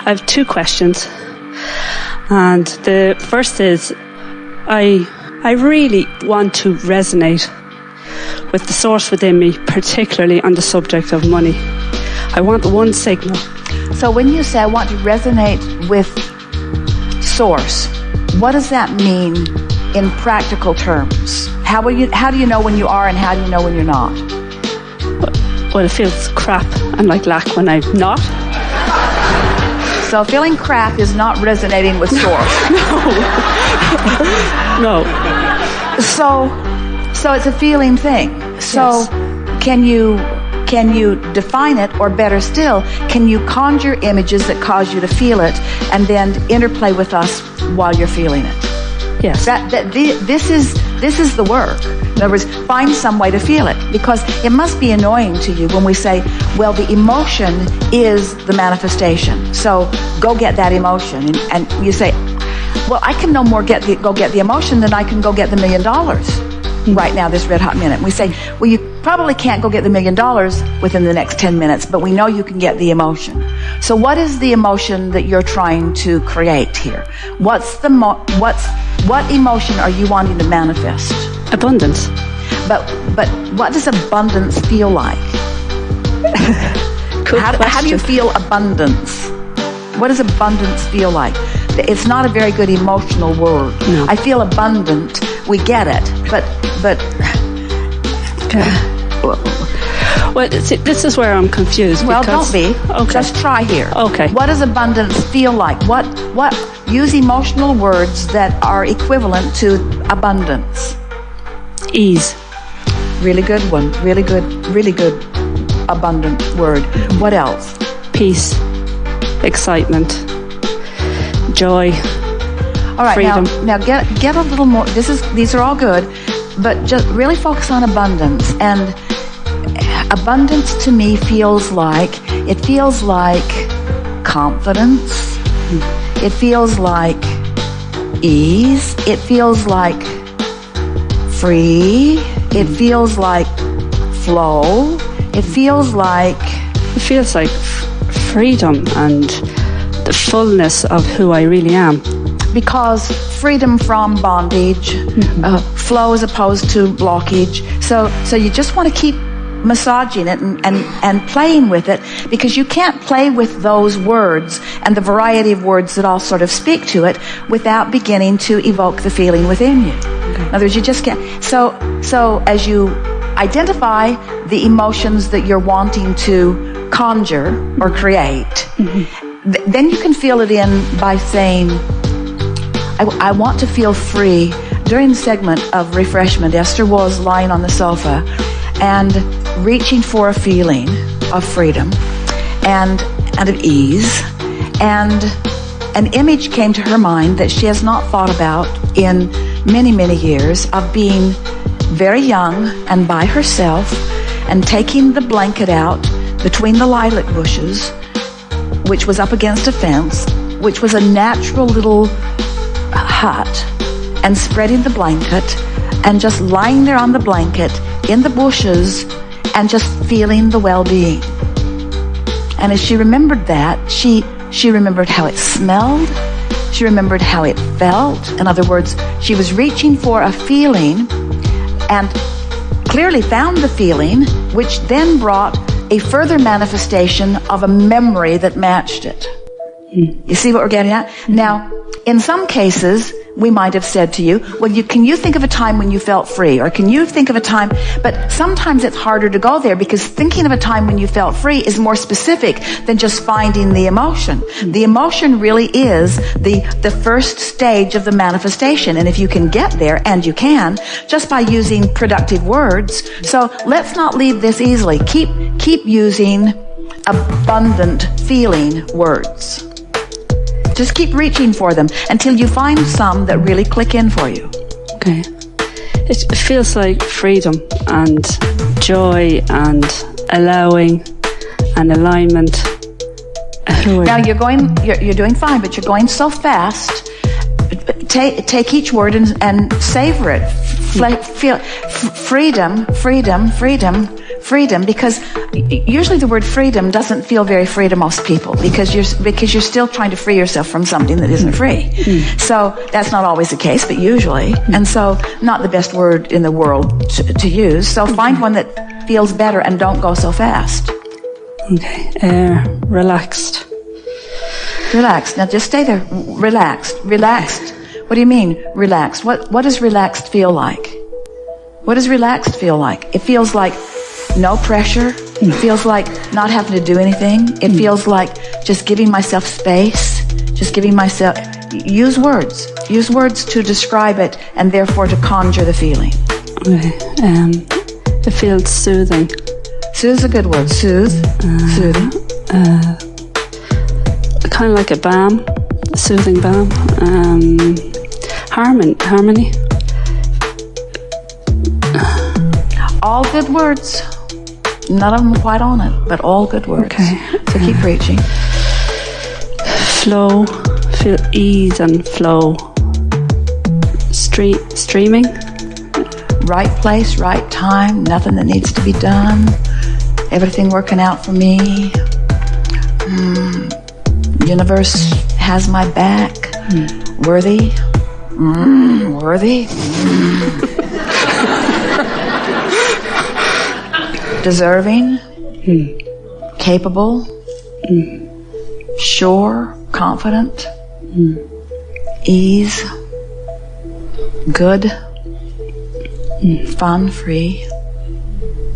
I have two questions. And the first is, I really want to resonate with the source within me, particularly on the subject of money. I want one signal. So when you say I want to resonate with source, what does that mean in practical terms? How do you know when you are and how do you know when you're not? Well, it feels crap and like lack when I'm not. So feeling crap is not resonating with source. No. So it's a feeling thing. So yes. Can you define it, or better still, can you conjure images that cause you to feel it and then interplay with us while you're feeling it? Yes. This is the work. In other words, find some way to feel it, because it must be annoying to you when we say, well, the emotion is the manifestation. So go get that emotion. And you say, well, I can no more go get the emotion than I can go get the $1 million right now, this red hot minute. And we say, well, you probably can't go get the $1 million within the next 10 minutes, but we know you can get the emotion. So what is the emotion that you're trying to create here? What emotion are you wanting to manifest? Abundance. But what does abundance feel like? How do you feel abundance? What does abundance feel like? It's not a very good emotional word. No. I feel abundant. We get it, but. Okay. Well, this is where I'm confused. Well, don't be. Okay. Just try here. Okay. What does abundance feel like? What? Use emotional words that are equivalent to abundance. Ease. Really good one. Really good abundant word. What else? Peace. Excitement. Joy. All right. Freedom. Now get a little more. These are all good, but just really focus on abundance. And abundance to me feels like confidence. It feels like ease. It feels like free. It feels like flow. It feels like freedom and the fullness of who I really am. Because freedom from bondage, flow as opposed to blockage. So you just want to keep massaging it and playing with it, because you can't play with those words and the variety of words that all sort of speak to it without beginning to evoke the feeling within you. Okay. In other words, you just can't. So as you identify the emotions that you're wanting to conjure or create, then you can feel it in by saying, I want to feel free. During the segment of refreshment, Esther was lying on the sofa and reaching for a feeling of freedom and of ease, and an image came to her mind that she has not thought about in many, many years, of being very young and by herself and taking the blanket out between the lilac bushes, which was up against a fence, which was a natural little hut, and spreading the blanket and just lying there on the blanket in the bushes and just feeling the well-being. And as she remembered that, she remembered how it smelled. She remembered how it felt. In other words, she was reaching for a feeling and clearly found the feeling, which then brought a further manifestation of a memory that matched it. You see what we're getting at? Now, in some cases, we might have said to you, well, can you think of a time when you felt free? Or can you think of a time? But sometimes it's harder to go there, because thinking of a time when you felt free is more specific than just finding the emotion. The emotion really is the first stage of the manifestation. And if you can get there, and you can, just by using productive words. So let's not leave this easily. Keep using abundant feeling words. Just keep reaching for them until you find some that really click in for you. Okay. It feels like freedom and joy and allowing and alignment. Now you're doing fine, but you're going so fast. Take each word and savor it. Feel freedom, freedom, freedom, freedom, because usually the word freedom doesn't feel very free to most people, because you're still trying to free yourself from something that isn't free. So that's not always the case, but usually. And so not the best word in the world to use. So find one that feels better and don't go so fast. Okay. Relaxed. Relaxed. Now just stay there. Relaxed. Relaxed. What do you mean, relaxed? What does relaxed feel like? What does relaxed feel like? It feels like no pressure. It feels like not having to do anything. It feels like just giving myself space. Just giving myself... Use words. Use words to describe it and therefore to conjure the feeling. Okay. It feels soothing. Soothe is a good word. Soothe. Soothing. Kind of like a balm. Soothing balm. Harmony. All good words. None of them quite on it, but all good words. Okay. So keep preaching. Flow. Feel ease and flow. Streaming. Right place, right time. Nothing that needs to be done. Everything working out for me. Universe has my back. Worthy. Worthy. Deserving. Capable. Sure. Confident. Ease. Good. Fun. Free.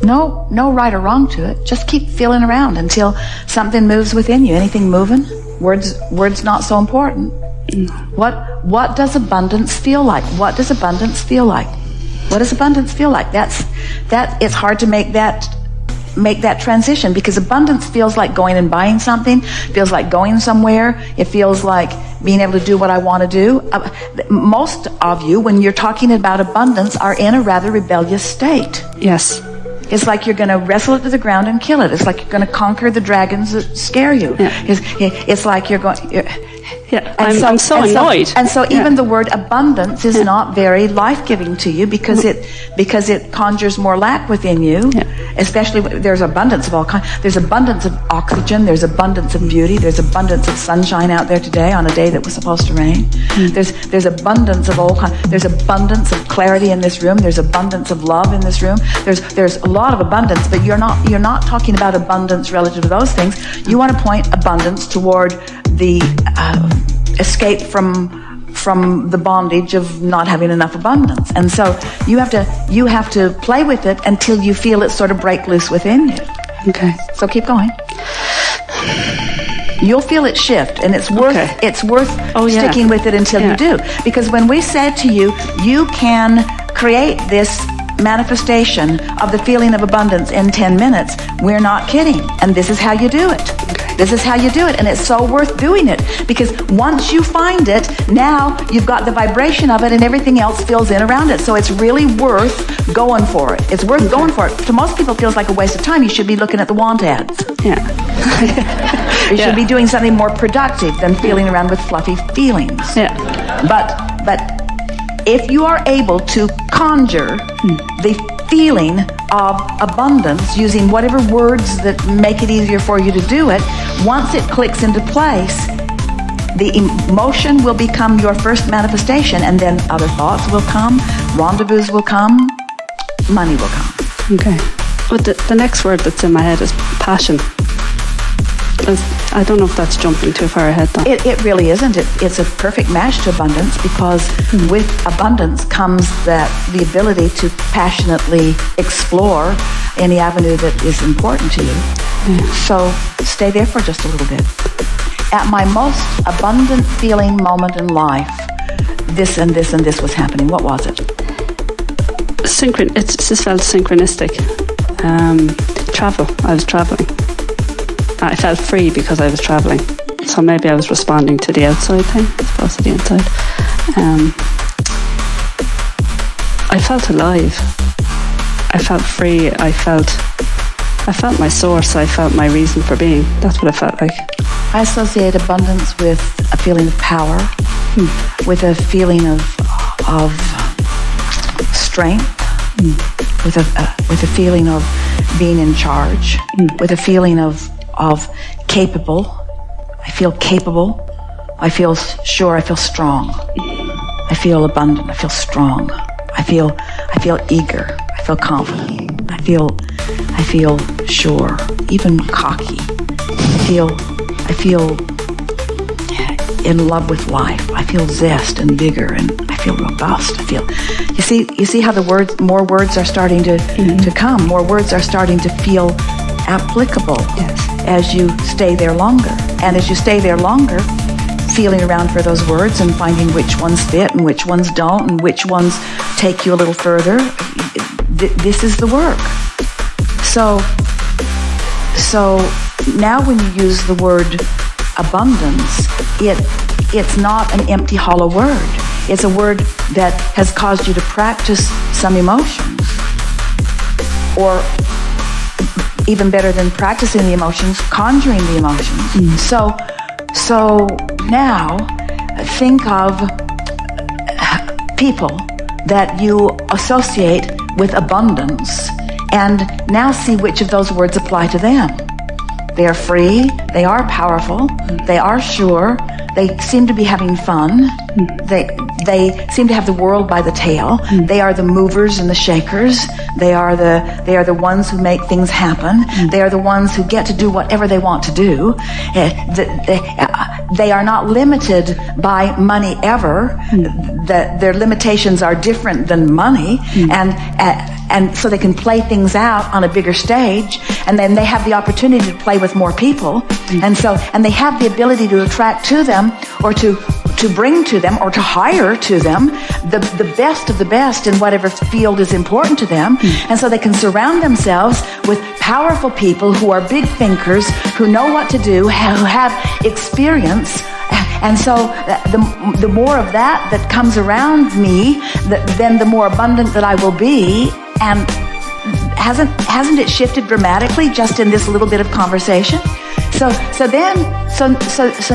No right or wrong to it. Just keep feeling around until something moves within you. Anything moving? Words not so important. What does abundance feel like? What does abundance feel like? What does abundance feel like? It's hard to make that transition, because abundance feels like going and buying something, feels like going somewhere. It feels like being able to do what I want to do. Most of you, when you're talking about abundance, are in a rather rebellious state. Yes. It's like you're going to wrestle it to the ground and kill it. It's like you're going to conquer the dragons that scare you. Yeah. It's like you're going... I'm so annoyed. And so even the word abundance is not very life-giving to you, because it conjures more lack within you. Yeah. Especially there's abundance of all kinds. There's abundance of oxygen. There's abundance of beauty. There's abundance of sunshine out there today on a day that was supposed to rain. There's abundance of all kinds. There's abundance of clarity in this room. There's abundance of love in this room. There's a lot of abundance, but you're not talking about abundance relative to those things. You want to point abundance toward the escape from the bondage of not having enough abundance. And so you have to play with it until you feel it sort of break loose within you. Okay. So keep going. You'll feel it shift, and it's worth sticking with it until you do. Because when we said to you, you can create this manifestation of the feeling of abundance in 10 minutes, we're not kidding. And this is how you do it. This is how you do it, and it's so worth doing it, because once you find it, now you've got the vibration of it, and everything else fills in around it. So it's really worth going for it. It's worth going for it. To most people, it feels like a waste of time. You should be looking at the want ads. Yeah. You should be doing something more productive than feeling around with fluffy feelings. Yeah. But if you are able to conjure the feeling of abundance using whatever words that make it easier for you to do it, once it clicks into place, the emotion will become your first manifestation, and then other thoughts will come, rendezvous will come, money will come. Okay. But the next word that's in my head is passion. I don't know if that's jumping too far ahead, though. It really isn't. It's a perfect match to abundance, because with abundance comes the ability to passionately explore any avenue that is important to you. So stay there for just a little bit. At my most abundant feeling moment in life, this and this and this was happening. What was it? It just felt synchronistic. Travel. I was traveling. I felt free because I was traveling. So maybe I was responding to the outside thing as opposed to the inside. I felt alive. I felt free. I felt my source. I felt my reason for being. That's what it felt like. I associate abundance with a feeling of power, with a feeling of strength, with a feeling of being in charge, with a feeling of capable. I feel capable. I feel sure. I feel strong. I feel abundant. I feel strong. I feel eager. I feel confident. I feel sure, even cocky. I feel in love with life. I feel zest and vigor, and I feel robust. You see how more words are starting to come. More words are starting to feel applicable as you stay there longer. And as you stay there longer, feeling around for those words and finding which ones fit and which ones don't and which ones take you a little further, this is the work. So now when you use the word abundance, it's not an empty, hollow word. It's a word that has caused you to practice some emotions. Or even better than practicing the emotions, conjuring the emotions. So now think of people that you associate with abundance, and now see which of those words apply to them. They are free, they are powerful, they are sure, they seem to be having fun, they seem to have the world by the tail, they are the movers and the shakers, they are the ones who make things happen, they are the ones who get to do whatever they want to do. They are not limited by money ever. Their limitations are different than money, and so they can play things out on a bigger stage, and then they have the opportunity to play with more people, and they have the ability to attract to them, or to bring to them, or to hire to them the best of the best in whatever field is important to them. And so they can surround themselves with powerful people who are big thinkers, who know what to do, who have experience. And so the more of that comes around me, then the more abundant that I will be. And hasn't it shifted dramatically just in this little bit of conversation? So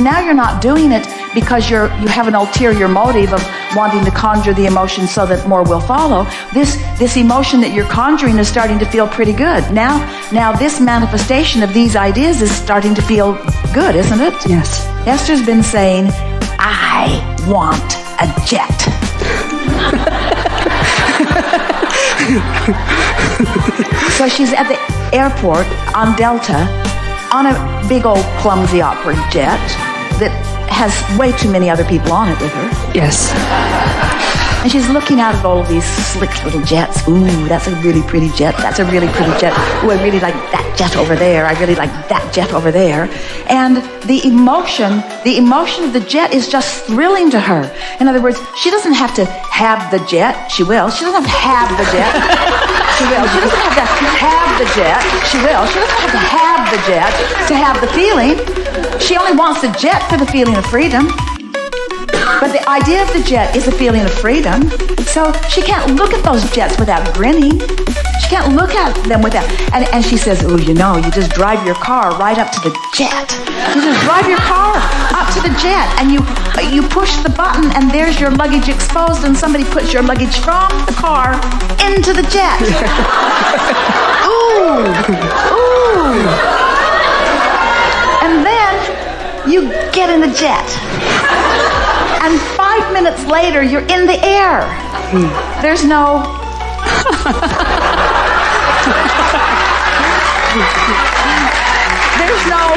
now you're not doing it because you have an ulterior motive of wanting to conjure the emotion so that more will follow. This emotion that you're conjuring is starting to feel pretty good. Now this manifestation of these ideas is starting to feel good, isn't it? Yes. Esther's been saying, I want a jet. So she's at the airport on Delta on a big old clumsy awkward jet that has way too many other people on it with her. Yes. And she's looking out at all of these slick little jets. Ooh, that's a really pretty jet. That's a really pretty jet. Ooh, I really like that jet over there. I really like that jet over there. And the emotion of the jet is just thrilling to her. In other words, she doesn't have to have the jet. She will. She doesn't have to have the jet. She will. She doesn't have to have the jet. She will. She doesn't have to have the jet to have the feeling. She only wants the jet for the feeling of freedom. But the idea of the jet is a feeling of freedom. So she can't look at those jets without grinning. She can't look at them without... And she says, oh, you just drive your car right up to the jet. You just drive your car up to the jet, and you push the button, and there's your luggage exposed, and somebody puts your luggage from the car into the jet. Ooh. And then you get in the jet. And 5 minutes later, you're in the air. There's no... There's no...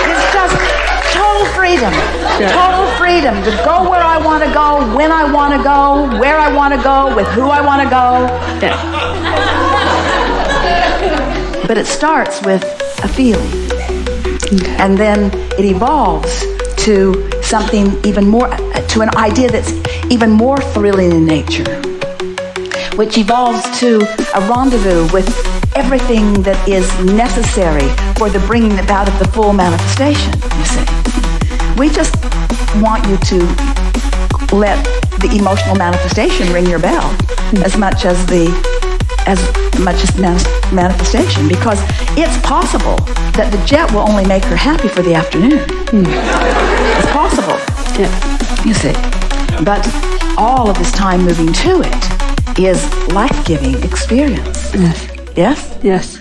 It's just total freedom. Total freedom to go where I want to go, when I want to go, where I want to go, with who I want to go. But it starts with a feeling. And then it evolves to something even more, to an idea that's even more thrilling in nature, which evolves to a rendezvous with everything that is necessary for the bringing about of the full manifestation, you see. We just want you to let the emotional manifestation ring your bell as much as manifestation, because it's possible that the jet will only make her happy for the afternoon. It's possible, you see. But all of this time moving to it is life-giving experience. Yes. Yes? Yes.